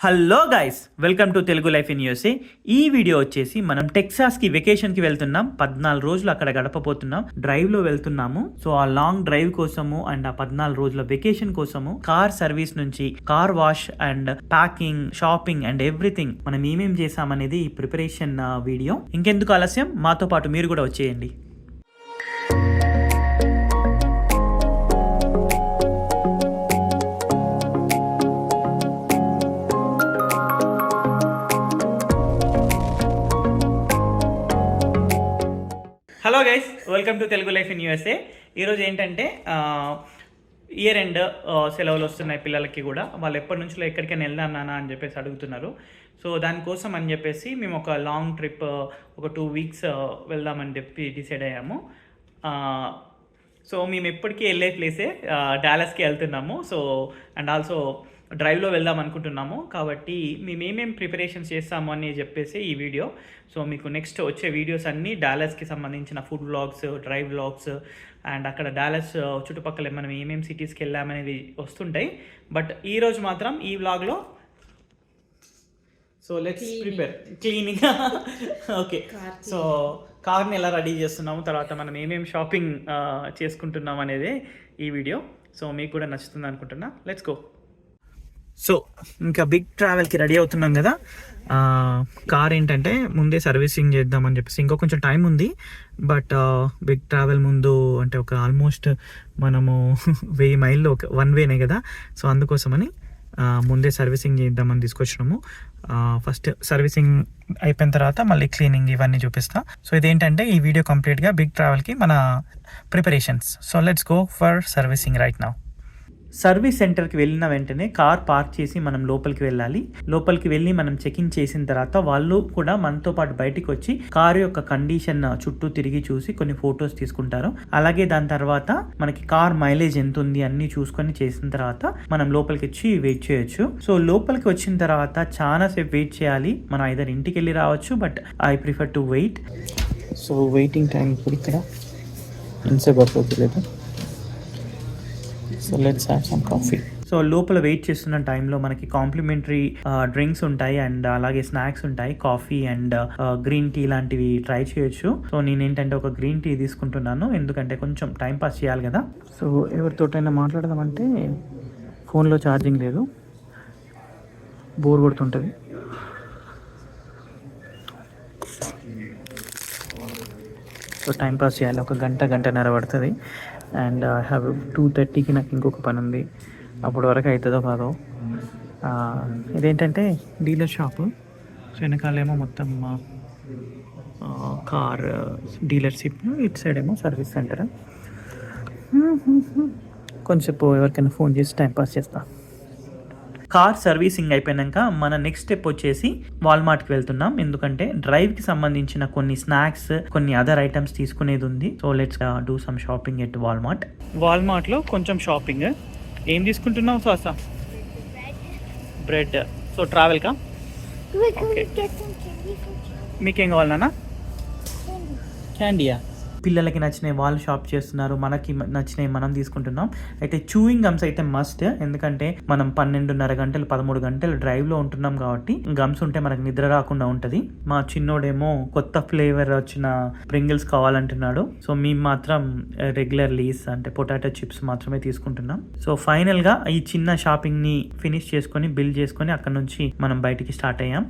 Hello guys, welcome to Telugu life in USA. ఈ video వచ్చేసి మనం టెక్సాస్కి వెకేషన్కి వెళ్తున్నాం. 14 రోజులు అక్కడ గడపబోతున్నాం. డ్రైవ్లో వెళ్తున్నాము. సో ఆ లాంగ్ డ్రైవ్ కోసము అండ్ ఆ 14 రోజుల వెకేషన్ కోసము కార్ సర్వీస్ నుంచి car wash and packing, shopping and everything మనం ఏమేం చేసామనేది ఈ ప్రిపరేషన్ వీడియో. ఇంకెందుకు ఆలస్యం, మాతో పాటు మీరు కూడా వచ్చేయండి. Hello guys, welcome to Telugu life in USA. ఈరోజు ఏంటంటే ఇయర్ ఎండ్ సెలవులు వస్తున్నాయి పిల్లలకి కూడా. వాళ్ళు ఎప్పటి నుంచో ఎక్కడికైనా వెళ్దాం నాన్న అని చెప్పేసి అడుగుతున్నారు. సో దానికోసం అని చెప్పేసి మేము ఒక లాంగ్ ట్రిప్ ఒక 2 weeks వెళ్దామని చెప్పి డిసైడ్ అయ్యాము. సో మేము ఎప్పటికీ వెళ్ళే ప్లేసే డాలస్కి వెళ్తున్నాము. సో అండ్ ఆల్సో డ్రైవ్లో వెళ్దాం అనుకుంటున్నాము. కాబట్టి మేము ఏమేమి ప్రిపరేషన్స్ చేస్తాము అని చెప్పేసి ఈ వీడియో. సో మీకు నెక్స్ట్ వచ్చే వీడియోస్ అన్నీ డాలస్కి సంబంధించిన food vlogs, drive vlogs and అక్కడ డాలస్ చుట్టుపక్కల మనం ఏమేమి సిటీస్కి వెళ్ళామనేది వస్తుంటాయి. బట్ ఈరోజు మాత్రం ఈ వ్లాగ్లో so let's prepare cleaning. Okay, so కార్ని ఎలా రెడీ చేస్తున్నాము, తర్వాత మనం ఏమేమి షాపింగ్ చేసుకుంటున్నాం అనేది ఈ వీడియో. సో మీకు కూడా నచ్చుతుంది అనుకుంటున్నా. Let's go. సో ఇంకా బిగ్ ట్రావెల్కి రెడీ అవుతున్నాం కదా. కార్ ఏంటంటే ముందే సర్వీసింగ్ చేద్దామని చెప్పేసి ఇంకో కొంచెం టైం ఉంది. బట్ బిగ్ ట్రావెల్ ముందు అంటే ఒక ఆల్మోస్ట్ మనము 1000 మైళ్ళు ఒక 1 వేనే కదా. సో అందుకోసమని ముందే సర్వీసింగ్ చేద్దామని తీసుకొచ్చినాము. ఫస్ట్ సర్వీసింగ్ అయిపోయిన తర్వాత మళ్ళీ క్లీనింగ్ ఇవన్నీ చూపిస్తా. సో ఇదేంటంటే ఈ వీడియో కంప్లీట్గా బిగ్ ట్రావెల్కి మన preparations. So let's go for servicing right now. Service సెంటర్కి వెళ్ళిన వెంటనే కార్ పార్క్ చేసి మనం లోపలికి వెళ్ళాలి. లోపలికి వెళ్ళి మనం చెకింగ్ చేసిన తర్వాత వాళ్ళు కూడా మనతో పాటు బయటికి వచ్చి కారు యొక్క కండిషన్ చుట్టూ తిరిగి చూసి కొన్ని ఫొటోస్ తీసుకుంటారు. అలాగే దాని తర్వాత మనకి కార్ మైలేజ్ ఎంత ఉంది అన్ని చూసుకొని చేసిన తర్వాత మనం లోపలికి వచ్చి వెయిట్ చేయొచ్చు. సో లోపలికి వచ్చిన తర్వాత చాలా సేపు వెయిట్ చేయాలి. మనం ఐదర్ ఇంటికి వెళ్ళి రావచ్చు, but I prefer to wait. So waiting time ఇప్పుడు ఇక్కడ ఎంతసేపు పడుతుంది లేదు. So let's have some coffee. So లోపల వెయిట్ చేస్తున్న టైంలో మనకి కాంప్లిమెంటరీ డ్రింక్స్ ఉంటాయి అండ్ అలాగే స్నాక్స్ ఉంటాయి. కాఫీ అండ్ గ్రీన్ టీ లాంటివి ట్రై చేయొచ్చు. సో నేనేంటంటే ఒక గ్రీన్ టీ తీసుకుంటున్నాను, ఎందుకంటే కొంచెం టైం పాస్ చేయాలి కదా. సో ఎవరితోటైనా మాట్లాడదామంటే ఫోన్లో ఛార్జింగ్ లేదు, బోర్ కొడుతుంటుంది. సో టైం పాస్ చేయాలి, ఒక గంటన్నర పడుతుంది. అండ్ ఐ హ్యావ్ 2:30కి నాకు ఇంకొక పని ఉంది. అప్పటి వరకు అవుతుందో కాదో. ఇదేంటంటే డీలర్ షాపు. సో వెనకాలేమో మొత్తం కార్ డీలర్షిప్, ఇటు సైడ్ ఏమో సర్వీస్ సెంటర్. కొంచెంసేపు ఎవరికైనా ఫోన్ చేసి టైం పాస్ చేస్తా. కార్ సర్వీసింగ్ అయిపోయాక మన నెక్స్ట్ స్టెప్ వచ్చేసి వాల్మార్ట్కి వెళ్తున్నాం, ఎందుకంటే డ్రైవ్కి సంబంధించిన కొన్ని స్నాక్స్, కొన్ని అదర్ ఐటమ్స్ తీసుకునేది ఉంది. So let's do some shopping at Walmart. వాల్మార్ట్లో కొంచెం షాపింగ్. ఏం తీసుకుంటున్నావు సాసా? బ్రెడ్. సో ట్రావెల్కా? మీకేం కావాలన్నా? క్యాండీయా? పిల్లలకి నచ్చినవి వాళ్ళు షాప్ చేస్తున్నారు, మనకి నచ్చినవి మనం తీసుకుంటున్నాం. అయితే చూయింగ్ గమ్స్ అయితే మస్ట్, ఎందుకంటే మనం 12.5 గంటలు 13 గంటలు డ్రైవ్లో ఉంటున్నాం కాబట్టి గమ్స్ ఉంటే మనకు నిద్ర రాకుండా ఉంటుంది. మా చిన్నోడేమో కొత్త ఫ్లేవర్ వచ్చిన ప్రింగిల్స్ కావాలంటున్నాడు. సో మేము మాత్రం రెగ్యులర్ లీస్ అంటే పొటాటో చిప్స్ మాత్రమే తీసుకుంటున్నాం. సో ఫైనల్గా ఈ చిన్న షాపింగ్ని ఫినిష్ చేసుకొని బిల్ చేసుకొని అక్కడ నుంచి మనం బయటికి స్టార్ట్ అయ్యాం.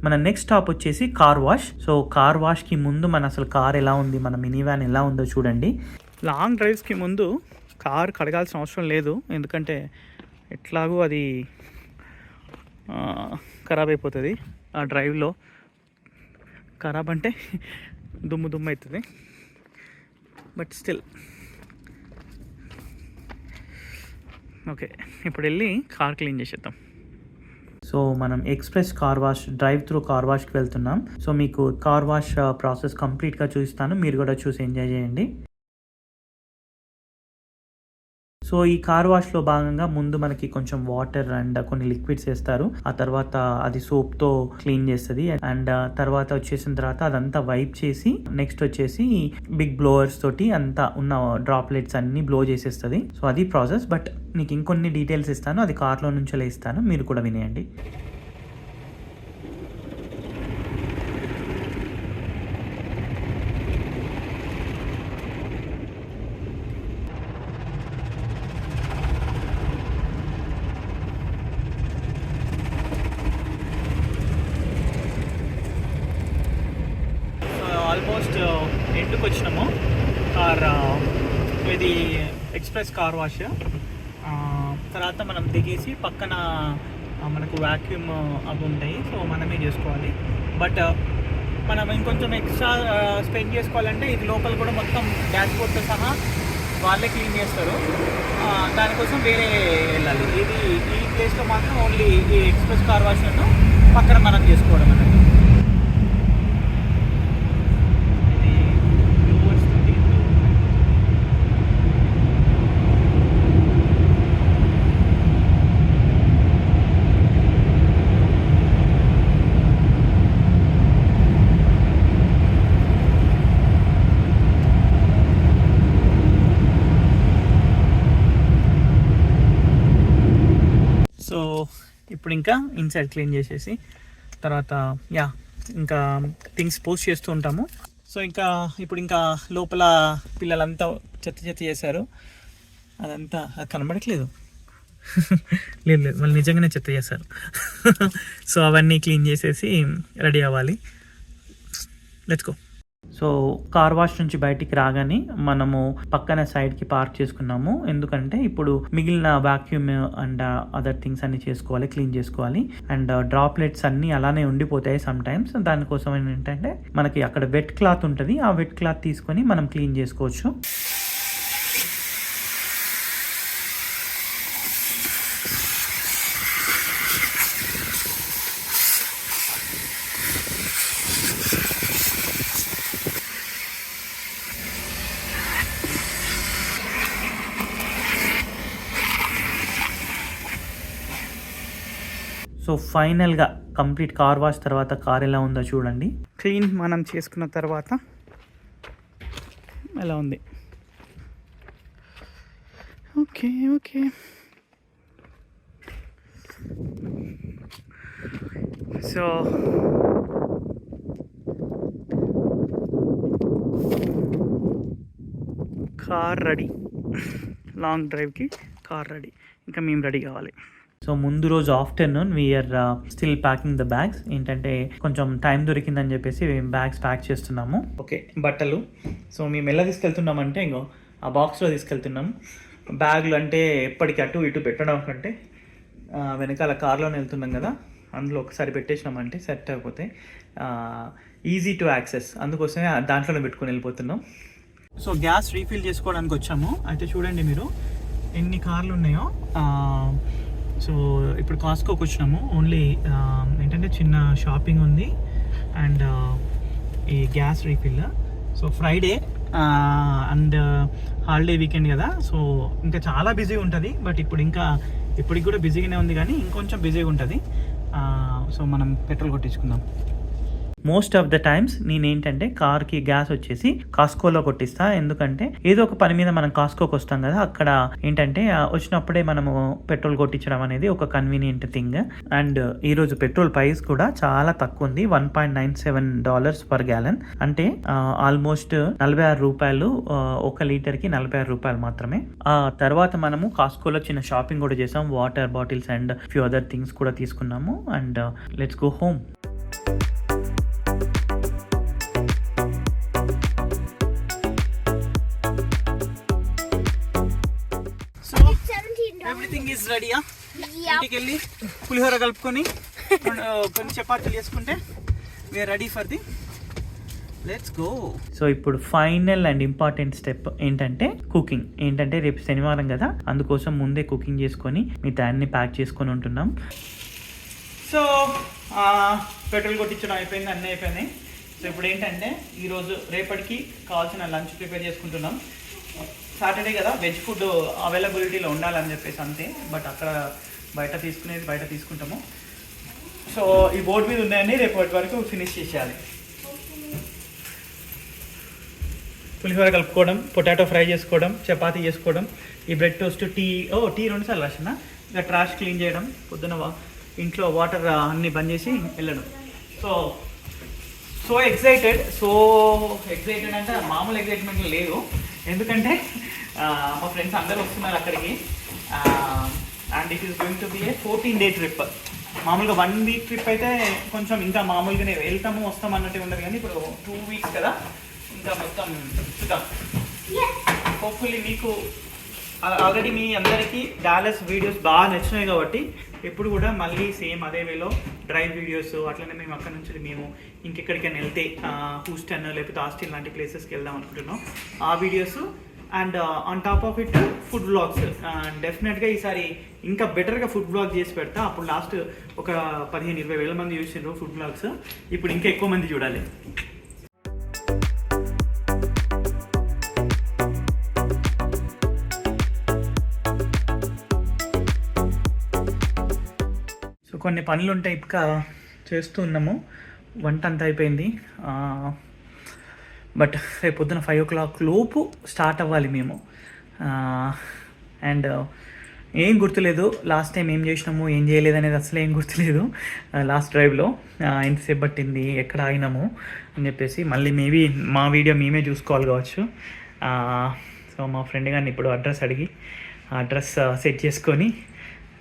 మన నెక్స్ట్ స్టాప్ వచ్చేసి కార్ వాష్. సో కార్ వాష్కి ముందు మన అసలు కార్ ఎలా ఉంది, మన మినీ వ్యాన్ ఎలా ఉందో చూడండి. లాంగ్ డ్రైవ్స్కి ముందు కార్ కడగాల్సిన అవసరం లేదు, ఎందుకంటే ఎట్లాగూ అది ఖరాబ్ అయిపోతుంది ఆ డ్రైవ్లో. ఖరాబ్ అంటే దుమ్ము అవుతుంది, బట్ స్టిల్ ఓకే. ఇప్పుడు వెళ్ళి కార్ క్లీన్ చేసేద్దాం. సో మనం express car wash, drive through car వాష్కి వెళ్తున్నాం. సో మీకు కార్ వాష్ ప్రాసెస్ కంప్లీట్గా చూపిస్తాను, మీరు కూడా చూసి ఎంజాయ్ చేయండి. సో ఈ కార్ వాష్లో భాగంగా ముందు మనకి కొంచెం వాటర్ అండ్ కొన్ని లిక్విడ్స్ వేస్తారు. ఆ తర్వాత అది సోప్తో క్లీన్ చేస్తుంది. అండ్ తర్వాత వచ్చేసిన తర్వాత అదంతా వైప్ చేసి నెక్స్ట్ వచ్చేసి బిగ్ బ్లోవర్స్ తోటి అంతా ఉన్న డ్రాప్లెట్స్ అన్ని బ్లో చేసేస్తుంది. సో అది ప్రాసెస్. బట్ నీకు ఇంకొన్ని డీటెయిల్స్ ఇస్తాను, అది కార్లో నుంచి ఇస్తాను, మీరు కూడా వినేయండి. ఆల్మోస్ట్ ఎండుకు వచ్చినాము. కార్ ఇది ఎక్స్ప్రెస్ కార్ వాష్. తర్వాత మనం దిగేసి పక్కన మనకు వ్యాక్యూమ్ అవి ఉంటాయి, సో మనమే చేసుకోవాలి. బట్ మనం ఇంకొంచెం ఎక్స్ట్రా స్పెండ్ చేసుకోవాలంటే ఇది లోపల కూడా మొత్తం డాష్ బోర్డ్తో సహా వాళ్ళే క్లీన్ చేస్తారు. దానికోసం వేరే వెళ్ళాలి. ఇది ఈ ప్లేస్లో మాత్రం ఓన్లీ ఈ ఎక్స్ప్రెస్ కార్ వాష్ పక్కన మనం చేసుకోవడం అన్నట్టు. సో ఇప్పుడు ఇంకా ఇన్సైడ్ క్లీన్ చేసేసి తర్వాత ఇంకా థింగ్స్ పోస్ట్ చేస్తూ ఉంటాము. సో ఇప్పుడు ఇంకా లోపల పిల్లలంతా చెత్త చేశారు. అదంతా అది కనబడట్లేదు. లేదు వాళ్ళు నిజంగానే చెత్త చేశారు. సో అవన్నీ క్లీన్ చేసేసి రెడీ అవ్వాలి. Let's go. So car wash నుంచి బయటికి రాగానే మనము పక్కన సైడ్కి పార్క్ చేసుకున్నాము. ఎందుకంటే ఇప్పుడు మిగిలిన వాక్యూమ్ అండ్ అదర్ థింగ్స్ అన్ని చేసుకోవాలి, క్లీన్ చేసుకోవాలి. అండ్ డ్రాప్లెట్స్ అన్నీ అలానే ఉండిపోతాయి సమ్ టైమ్స్. దానికోసం ఏంటంటే మనకి అక్కడ వెట్ క్లాత్ ఉంటుంది, ఆ వెట్ క్లాత్ తీసుకొని మనం క్లీన్ చేసుకోవచ్చు. సో ఫైనల్గా కంప్లీట్ కార్ వాష్ తర్వాత కార్ ఎలా ఉందో చూడండి. క్లీన్ మనం చేసుకున్న తర్వాత ఎలా ఉంది. Okay so car ready. Long డ్రైవ్కి కార్ రెడీ. ఇంకా మేము రెడీ కావాలి. సో ముందు రోజు afternoon we're still packing the bags. ఏంటంటే కొంచెం టైం దొరికిందని చెప్పేసి బ్యాగ్స్ ప్యాక్ చేస్తున్నాము. ఓకే, బట్టలు. సో మేము ఎలా తీసుకెళ్తున్నామంటే ఇంకో ఆ బాక్స్లో తీసుకెళ్తున్నాం. బ్యాగులు అంటే ఎప్పటికీ అటు ఇటు పెట్టడం కంటే వెనకాల కార్లోనే వెళ్తున్నాం కదా, అందులో ఒకసారి పెట్టేసినామంటే సెట్ అయిపోతే ఈజీ టు యాక్సెస్. అందుకోసమే దాంట్లోనే పెట్టుకొని వెళ్ళిపోతున్నాం. సో గ్యాస్ రీఫిల్ చేసుకోవడానికి వచ్చాము. అయితే చూడండి మీరు ఎన్ని కార్లు ఉన్నాయో. సో ఇప్పుడు కాస్కోకి వచ్చినాము. ఓన్లీ ఏంటంటే చిన్న షాపింగ్ ఉంది అండ్ ఈ gas refill. So Friday and holiday weekend కదా, సో ఇంకా చాలా బిజీ ఉంటుంది. బట్ ఇప్పటికి కూడా బిజీగానే ఉంది, కానీ ఇంకొంచెం బిజీగా ఉంటుంది. సో మనం పెట్రోల్ కొట్టించుకుందాం. మోస్ట్ ఆఫ్ ద టైమ్స్ నేనేంటంటే కార్కి గ్యాస్ వచ్చేసి కాస్కోలో కొట్టిస్తా. ఎందుకంటే ఏదో ఒక పని మీద మనం కాస్కోకి వస్తాం కదా, అక్కడ ఏంటంటే వచ్చినప్పుడే మనము పెట్రోల్ కొట్టించడం అనేది ఒక కన్వీనియంట్ థింగ్. అండ్ ఈరోజు పెట్రోల్ ప్రైస్ కూడా చాలా తక్కువ ఉంది, $1.97 పర్ గ్యాలన్. అంటే ఆల్మోస్ట్ ₹46, 1 లీటర్కి ₹46 మాత్రమే. ఆ తర్వాత మనము కాస్కోలో చిన్న షాపింగ్ కూడా చేసాం. Water bottles and few other things కూడా తీసుకున్నాము. And let's go home. Everything is రెడీయా? ఇంటికి వెళ్ళి పులిహోర కలుపుకొని కొన్ని చపాతీలు వేసుకుంటే we're ready for the let's go. So ఇప్పుడు ఫైనల్ అండ్ ఇంపార్టెంట్ స్టెప్ ఏంటంటే కుకింగ్. ఏంటంటే రేపు శనివారం కదా, అందుకోసం ముందే కుకింగ్ చేసుకొని మిగతా అన్ని ప్యాక్ చేసుకొని ఉంటున్నాం. సో పెట్రోల్ కొట్టించడం అయిపోయింది, అన్నీ అయిపోయినాయి. సో ఇప్పుడు ఏంటంటే రేపటికి కావాల్సిన లంచ్ ప్రిపేర్ చేసుకుంటున్నాం. సాటర్డే కదా వెజ్ ఫుడ్ అవైలబిలిటీలో ఉండాలని చెప్పేసి అంతే. బట్ అక్కడ బయట తీసుకుంటాము. సో ఈ బోర్డు మీద ఉన్నాయని రేపటి వరకు ఫినిష్ చేసేయాలి. పులిహోర కలుపుకోవడం, పొటాటో ఫ్రై చేసుకోవడం, చపాతీ చేసుకోవడం, ఈ బ్రెడ్ టోస్ట్, టీ 2 సార్లు రాసిన, ఇక ట్రాష్ క్లీన్ చేయడం, పొద్దున ఇంట్లో వాటర్ అన్నీ బంద్ చేసి వెళ్ళడం. సో ఎక్సైటెడ్ అంటే మామూలు ఎక్సైట్మెంట్ లేదు. ఎందుకంటే మా ఫ్రెండ్స్ అందరూ వస్తున్నారు అక్కడికి. And it is going to be A 14-day trip. మామూలుగా 1 week ట్రిప్ అయితే కొంచెం ఇంకా మామూలుగానే వెళ్తాము వస్తాం అన్నట్టు ఉండదు, కానీ ఇప్పుడు 2 weeks కదా, ఇంకా మొత్తం చూద్దాం. హోప్ఫుల్లీ మీకు ఆల్రెడీ మీ అందరికీ డాలస్ వీడియోస్ బాగా నచ్చినాయి కాబట్టి ఎప్పుడు కూడా మళ్ళీ సేమ్ అదే వేలో డ్రైవ్ వీడియోస్, అట్లనే మేము అక్కడ నుంచి మేము ఇంకెక్కడికైనా వెళ్తే హూస్టన్ లేకపోతే ఆస్టిన్ లాంటి ప్లేసెస్కి వెళ్దాం అనుకుంటున్నాం, ఆ videos. And on top of it food vlogs. డెఫినెట్గా ఈసారి ఇంకా బెటర్గా ఫుడ్ వ్లాగ్ చేసి పెడతా. అప్పుడు లాస్ట్ ఒక 15-20 వేల మంది చూసిండ్రు ఫుడ్ వ్లాగ్స్, ఇప్పుడు ఇంకా ఎక్కువ మంది చూడాలి. సో కొన్ని పనులు ఉంటాయి, ఇంకా చేస్తూ ఉన్నాము. వంట అంతా అయిపోయింది. బట్ రేపు పొద్దున 5 o'clock లోపు స్టార్ట్ అవ్వాలి మేము. అండ్ ఏం గుర్తులేదు లాస్ట్ టైం ఏం చేసినాము ఏం చేయలేదు అనేది, అసలు ఏం గుర్తులేదు. లాస్ట్ డ్రైవ్లో ఎంతసేపు పట్టింది, ఎక్కడ ఆగినాము అని చెప్పేసి మళ్ళీ మేబీ మా వీడియో మేమే చూసుకోవాలి కావచ్చు. సో మా ఫ్రెండ్ గారిని ఇప్పుడు అడ్రస్ అడిగి ఆ అడ్రస్ సెట్ చేసుకొని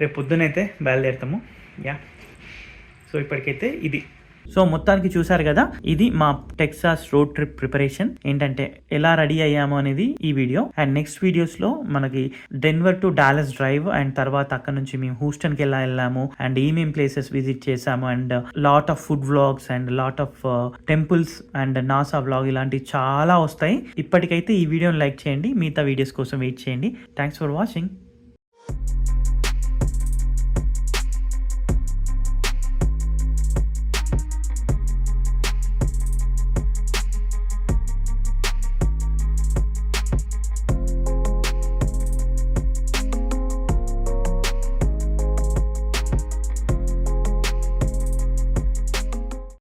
రేపు పొద్దునైతే బయలుదేరుతాము. సో ఇప్పటికైతే ఇది. సో మొత్తానికి చూసారు కదా, ఇది మా టెక్సాస్ రోడ్ ట్రిప్ ప్రిపరేషన్. ఏంటంటే ఎలా రెడీ అయ్యాము అనేది ఈ వీడియో. అండ్ నెక్స్ట్ వీడియోస్లో మనకి Denver to Dallas drive, and తర్వాత అక్కడ నుంచి మేము హూస్టన్కి ఎలా వెళ్ళాము, అండ్ ఏమేం ప్లేసెస్ విజిట్ చేసాము, and lot of food vlogs, and lot of temples, and NASA vlog, ఇలాంటివి చాలా వస్తాయి. ఇప్పటికైతే ఈ వీడియోని లైక్ చేయండి, మిగతా వీడియోస్ కోసం వెయిట్ చేయండి. Thanks for watching.